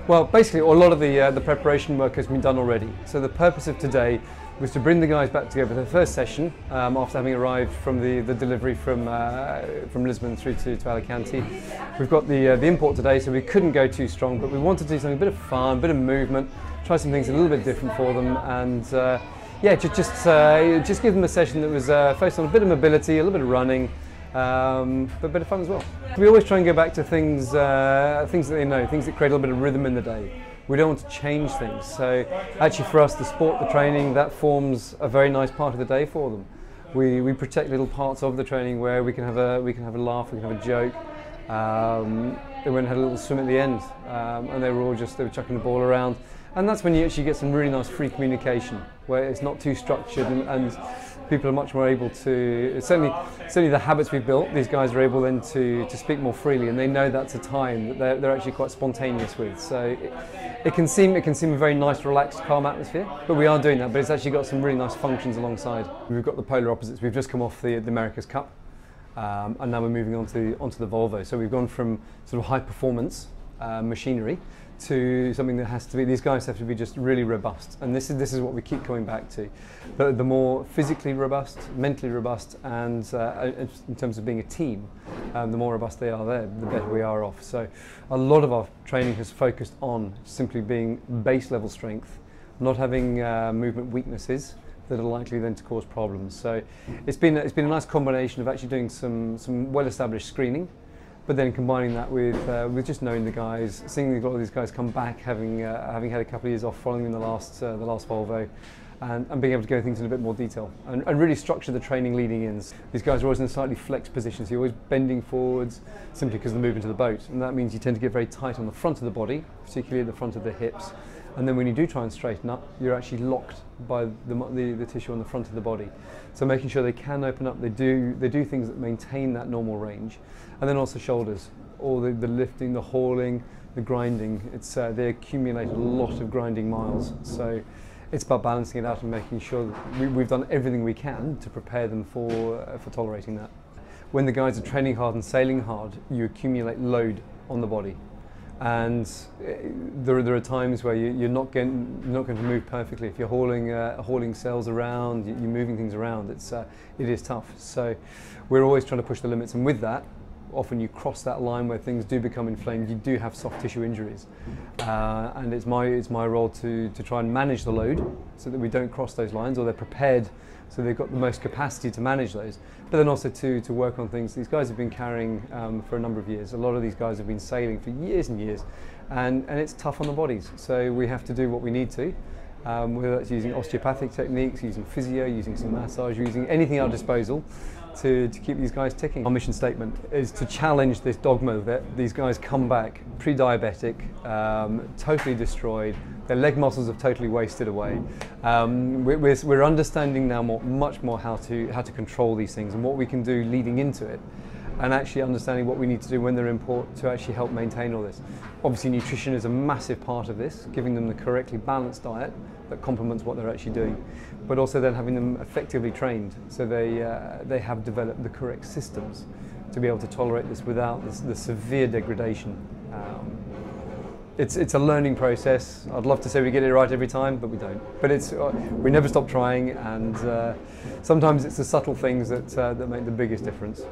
Well, basically, a lot of the preparation work has been done already. So the purpose of today was to bring the guys back together for the first session after having arrived from the delivery from Lisbon through to Alicante. We've got the import today, so we couldn't go too strong, but we wanted to do something a bit of fun, a bit of movement, try some things a little bit different for them, and yeah, just give them a session that was focused on a bit of mobility, a little bit of running, but a bit of fun as well. We always try and go back to things that they know, things that create a little bit of rhythm in the day. We don't want to change things. So actually for us, the sport, the training, that forms a very nice part of the day for them. We protect little parts of the training where we can have a laugh, we can have a joke. They went and had a little swim at the end, and they were chucking the ball around. And that's when you actually get some really nice free communication, where it's not too structured and people are much more able to, certainly the habits we've built, these guys are able then to speak more freely, and they know that's a time that they're actually quite spontaneous with. So it can seem a very nice, relaxed, calm atmosphere, but we are doing that, but it's actually got some really nice functions alongside. We've got the polar opposites. We've just come off the America's Cup, and now we're moving onto the Volvo. So we've gone from sort of high performance machinery to something that has to be, these guys have to be just really robust, and this is what we keep coming back to. The more physically robust, mentally robust, and in terms of being a team, the more robust they are there, the better we are off. So a lot of our training has focused on simply being base level strength, not having movement weaknesses that are likely then to cause problems. So it's been a nice combination of actually doing some well-established screening, but then combining that with just knowing the guys, seeing a lot of these guys come back, having had a couple of years off following in the last Volvo, and being able to go things in a bit more detail and really structure the training leading in. These guys are always in a slightly flexed position, so you're always bending forwards simply because of the movement of the boat, and that means you tend to get very tight on the front of the body, particularly at the front of the hips. And then when you do try and straighten up, you're actually locked by the tissue on the front of the body. So making sure they can open up, they do things that maintain that normal range. And then also shoulders, all the lifting, the hauling, the grinding. They accumulate a lot of grinding miles. So it's about balancing it out and making sure that we've done everything we can to prepare them for tolerating that. When the guys are training hard and sailing hard, you accumulate load on the body. And there are times where you're not going to move perfectly. If you're hauling sails around, you're moving things around, it is tough. So we're always trying to push the limits, and with that, often you cross that line where things do become inflamed. You do have soft tissue injuries, and it's my role to try and manage the load so that we don't cross those lines, or they're prepared so they've got the most capacity to manage those. But then also to work on things. These guys have been carrying for a number of years. A lot of these guys have been sailing for years and years, and it's tough on the bodies. So we have to do what we need to, whether that's using osteopathic techniques, using physio, using some massage, using anything at our disposal to keep these guys ticking. Our mission statement is to challenge this dogma that these guys come back pre-diabetic, totally destroyed, their leg muscles have totally wasted away. We're understanding now much more how to control these things and what we can do leading into it, and actually understanding what we need to do when they're in port to actually help maintain all this. Obviously nutrition is a massive part of this, giving them the correctly balanced diet that complements what they're actually doing, but also then having them effectively trained so they have developed the correct systems to be able to tolerate this without the severe degradation. It's a learning process. I'd love to say we get it right every time, but we don't. But we never stop trying, and sometimes it's the subtle things that make the biggest difference.